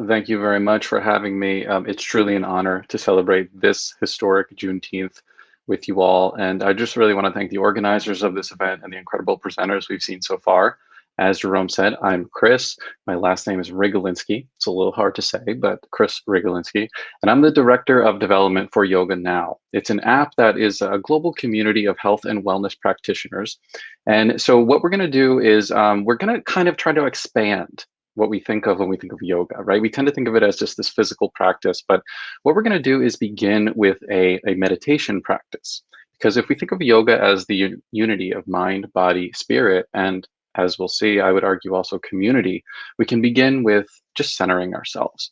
Thank you very much for having me. It's truly an honor to celebrate this historic Juneteenth with you all. And I just really want to thank the organizers of this event and the incredible presenters we've seen so far. As Jerome said, I'm Chris. My last name is Rzigalinski. It's a little hard to say, but Chris Rzigalinski. And I'm the Director of Development for YogaNow. It's an app that is a global community of health and wellness practitioners. And so what we're going to do is we're going to kind of try to expand what we think of when we think of yoga, right? We tend to think of it as just this physical practice, but what we're going to do is begin with a meditation practice. Because if we think of yoga as the unity of mind, body, spirit, and as we'll see, I would argue also community, we can begin with just centering ourselves.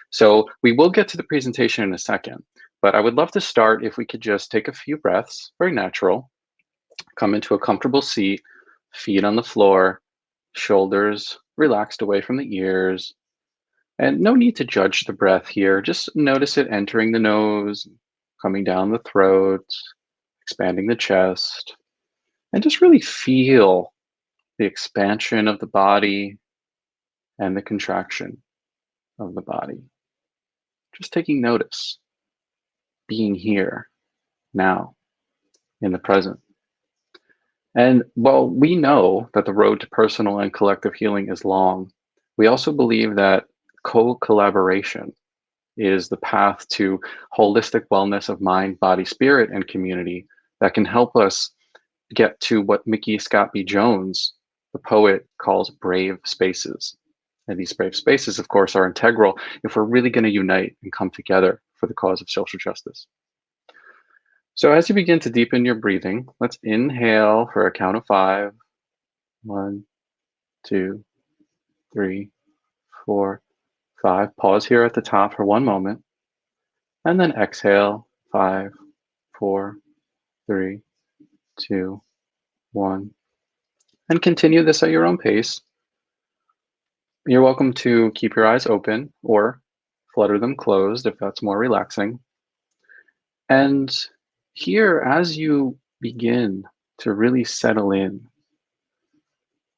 So we will get to the presentation in a second, but I would love to start if we could just take a few breaths, very natural, come into a comfortable seat, feet on the floor, shoulders relaxed away from the ears. And no need to judge the breath here. Just notice it entering the nose, coming down the throat, expanding the chest, and just really feel the expansion of the body and the contraction of the body. Just taking notice, being here, now, in the present. And while we know that the road to personal and collective healing is long, we also believe that co-collaboration is the path to holistic wellness of mind, body, spirit, and community that can help us get to what Mickey Scott B. Jones, the poet, calls brave spaces. And these brave spaces, of course, are integral if we're really going to unite and come together for the cause of social justice. So as you begin to deepen your breathing, let's inhale for a count of 5. 1, 2, 3, 4, 5. Pause here at the top for 1 moment. And then exhale, 5, 4, 3, 2, 1. And continue this at your own pace. You're welcome to keep your eyes open or flutter them closed if that's more relaxing. And here, as you begin to really settle in,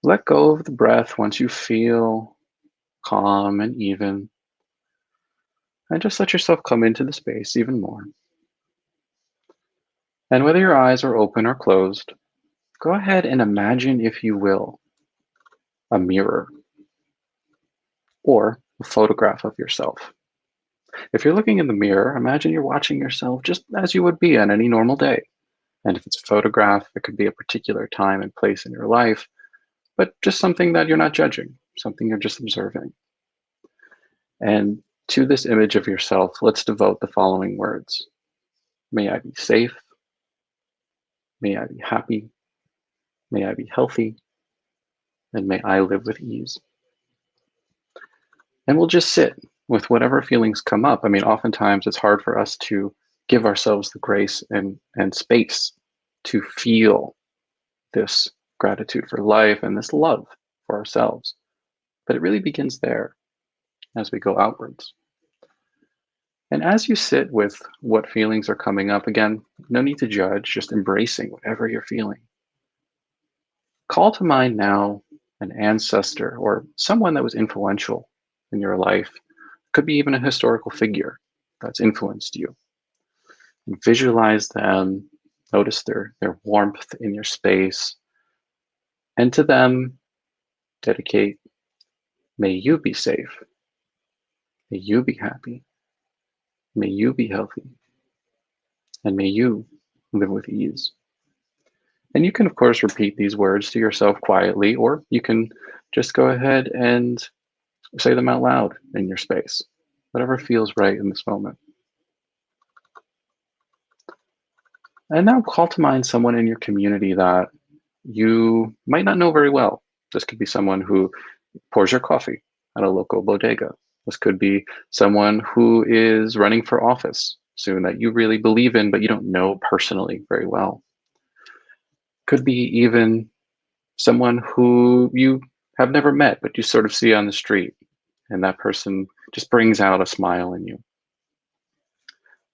let go of the breath once you feel calm and even, and just let yourself come into the space even more. And whether your eyes are open or closed, go ahead and imagine, if you will, a mirror or a photograph of yourself. If you're looking in the mirror, imagine you're watching yourself just as you would be on any normal day. And if it's a photograph, it could be a particular time and place in your life, but just something that you're not judging, something you're just observing. And to this image of yourself, let's devote the following words. May I be safe. May I be happy. May I be healthy. And may I live with ease. And we'll just sit with whatever feelings come up. I mean, oftentimes it's hard for us to give ourselves the grace and space to feel this gratitude for life and this love for ourselves. But it really begins there as we go outwards. And as you sit with what feelings are coming up, again, no need to judge, just embracing whatever you're feeling. Call to mind now an ancestor or someone that was influential in your life. Could be even a historical figure that's influenced you. And visualize them, notice their warmth in your space, and to them, dedicate, may you be safe, may you be happy, may you be healthy, and may you live with ease. And you can, of course, repeat these words to yourself quietly, or you can just go ahead and say them out loud in your space, whatever feels right in this moment. And now call to mind someone in your community that you might not know very well. This could be someone who pours your coffee at a local bodega. This could be someone who is running for office soon that you really believe in, but you don't know personally very well. Could be even someone who you have never met, but you sort of see on the street, and that person just brings out a smile in you.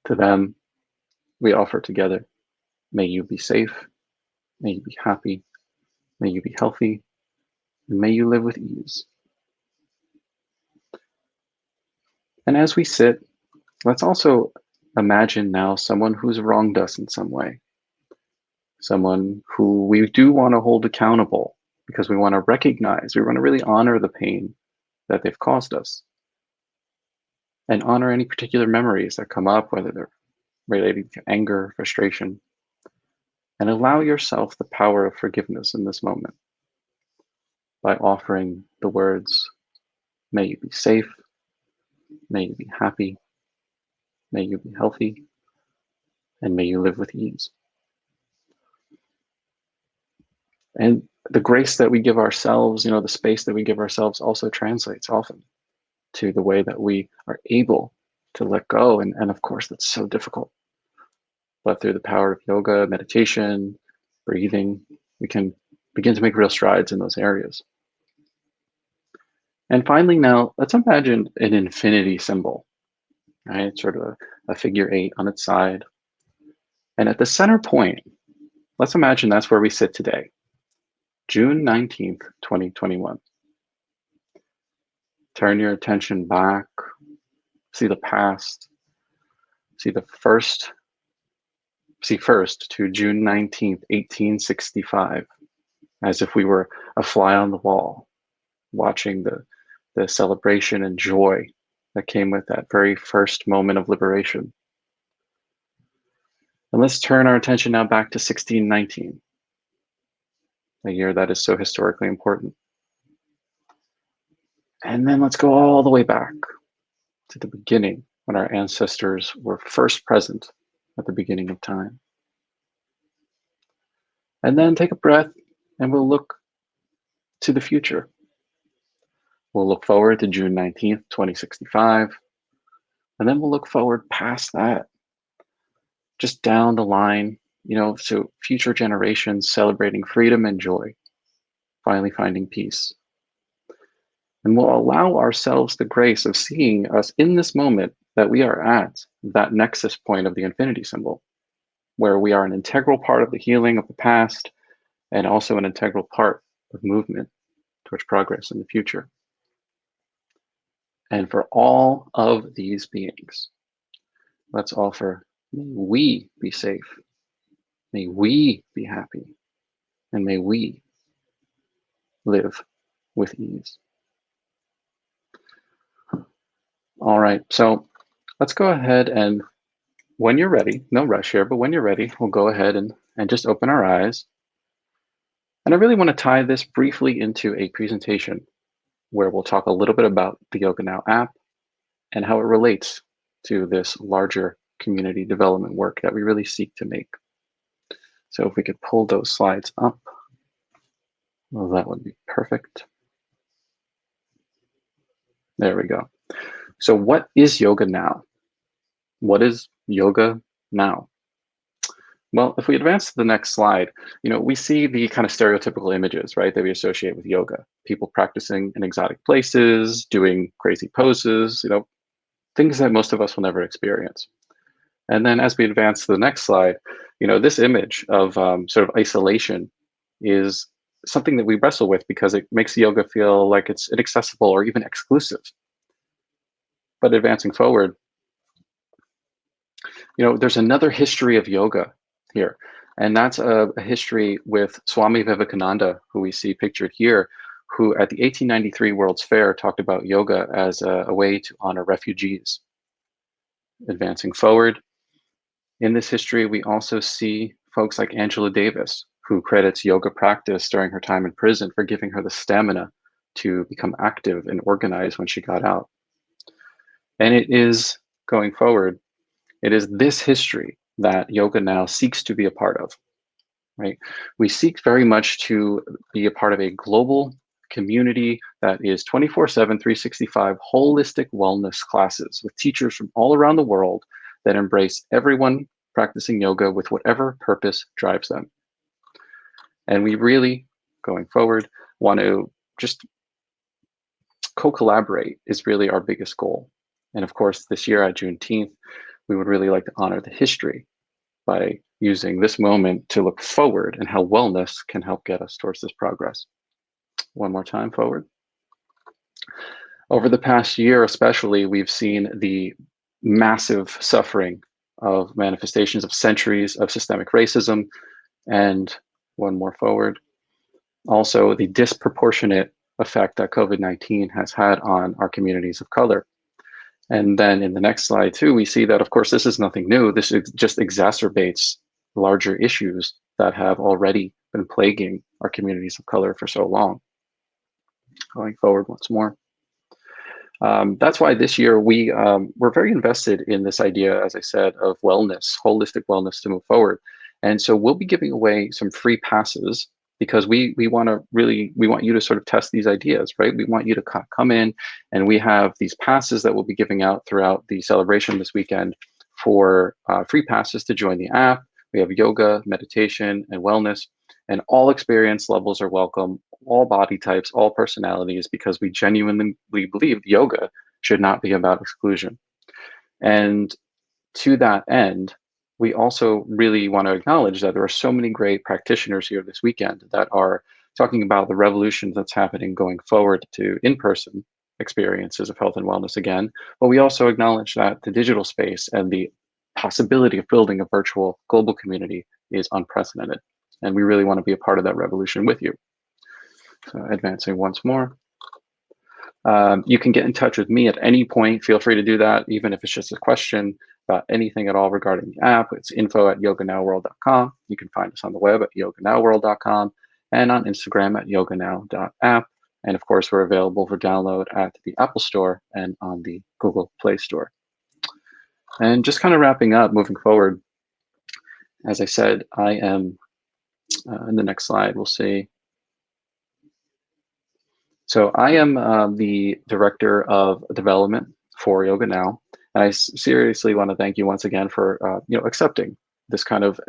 To them, we offer together, may you be safe, may you be happy, may you be healthy, and may you live with ease. And as we sit, let's also imagine now someone who's wronged us in some way, someone who we do want to hold accountable because we want to recognize, we want to really honor the pain that they've caused us and honor any particular memories that come up, whether they're related to anger, frustration, and allow yourself the power of forgiveness in this moment by offering the words, may you be safe, may you be happy, may you be healthy, and may you live with ease. And the grace that we give ourselves, the space that we give ourselves also translates often to the way that we are able to let go. And of course, that's so difficult. But through the power of yoga, meditation, breathing, we can begin to make real strides in those areas. And finally, now let's imagine an infinity symbol, right? Sort of a figure 8 on its side. And at the center point, let's imagine that's where we sit today, June 19th, 2021. Turn your attention back, see the past, see first to June 19th, 1865, as if we were a fly on the wall, watching the celebration and joy that came with that very first moment of liberation. And let's turn our attention now back to 1619, a year that is so historically important. And then let's go all the way back to the beginning when our ancestors were first present at the beginning of time. And then take a breath and we'll look to the future. We'll look forward to June 19th, 2065. And then we'll look forward past that, just down the line, so future generations celebrating freedom and joy, finally finding peace. And we'll allow ourselves the grace of seeing us in this moment that we are at that nexus point of the infinity symbol, where we are an integral part of the healing of the past and also an integral part of movement towards progress in the future. And for all of these beings, let's offer, may we be safe, may we be happy, and may we live with ease. All right, so let's go ahead and when you're ready, no rush here, but when you're ready, we'll go ahead and just open our eyes. And I really want to tie this briefly into a presentation where we'll talk a little bit about the YogaNow app and how it relates to this larger community development work that we really seek to make. So if we could pull those slides up, well, that would be perfect. There we go. So what is YogaNow? What is yoga now? Well, if we advance to the next slide, we see the kind of stereotypical images, right, that we associate with yoga. People practicing in exotic places, doing crazy poses, things that most of us will never experience. And then as we advance to the next slide, this image of sort of isolation is something that we wrestle with because it makes yoga feel like it's inaccessible or even exclusive. But advancing forward, there's another history of yoga here. And that's a history with Swami Vivekananda, who we see pictured here, who at the 1893 World's Fair talked about yoga as a way to honor refugees. Advancing forward, in this history, we also see folks like Angela Davis, who credits yoga practice during her time in prison for giving her the stamina to become active and organized when she got out. And it is, going forward, it is this history that YogaNow seeks to be a part of, right? We seek very much to be a part of a global community that is 24/7, 365 holistic wellness classes with teachers from all around the world that embrace everyone practicing yoga with whatever purpose drives them. And we really, going forward, want to just co-collaborate is really our biggest goal. And of course, this year at Juneteenth, we would really like to honor the history by using this moment to look forward and how wellness can help get us towards this progress. One more time, forward. Over the past year, especially, we've seen the massive suffering of manifestations of centuries of systemic racism, and one more forward, also the disproportionate effect that COVID-19 has had on our communities of color. And then in the next slide too, we see that, of course, this is nothing new. This just exacerbates larger issues that have already been plaguing our communities of color for so long. Going forward once more. That's why this year we're very invested in this idea, as I said, of wellness, holistic wellness to move forward. And so we'll be giving away some free passes because we want you to sort of test these ideas, right? We want you to come in, and we have these passes that we'll be giving out throughout the celebration this weekend for free passes to join the app. We have yoga, meditation, and wellness, and all experience levels are welcome, all body types, all personalities, because we genuinely believe yoga should not be about exclusion. And to that end, we also really want to acknowledge that there are so many great practitioners here this weekend that are talking about the revolution that's happening going forward to in-person experiences of health and wellness again. But we also acknowledge that the digital space and the possibility of building a virtual global community is unprecedented. And we really want to be a part of that revolution with you. So advancing once more. You can get in touch with me at any point. Feel free to do that, even if it's just a question about anything at all regarding the app. It's info@yoganowworld.com. You can find us on the web at yoganowworld.com and on Instagram at yoganow.app. And of course, we're available for download at the Apple Store and on the Google Play Store. And just kind of wrapping up, moving forward, as I said, I am, in the next slide, we'll see. So I am the director of development for YogaNow, and I seriously want to thank you once again for accepting this kind of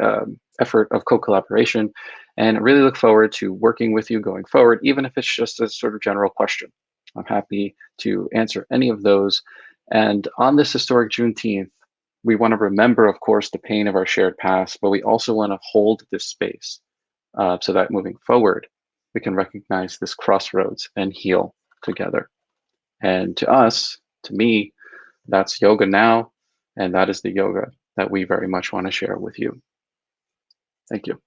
effort of co-collaboration, and I really look forward to working with you going forward, even if it's just a sort of general question. I'm happy to answer any of those. And on this historic Juneteenth, we want to remember, of course, the pain of our shared past, but we also want to hold this space so that moving forward, we can recognize this crossroads and heal together. And to us, to me, that's Yoga Now, and that is the yoga that we very much want to share with you. Thank you.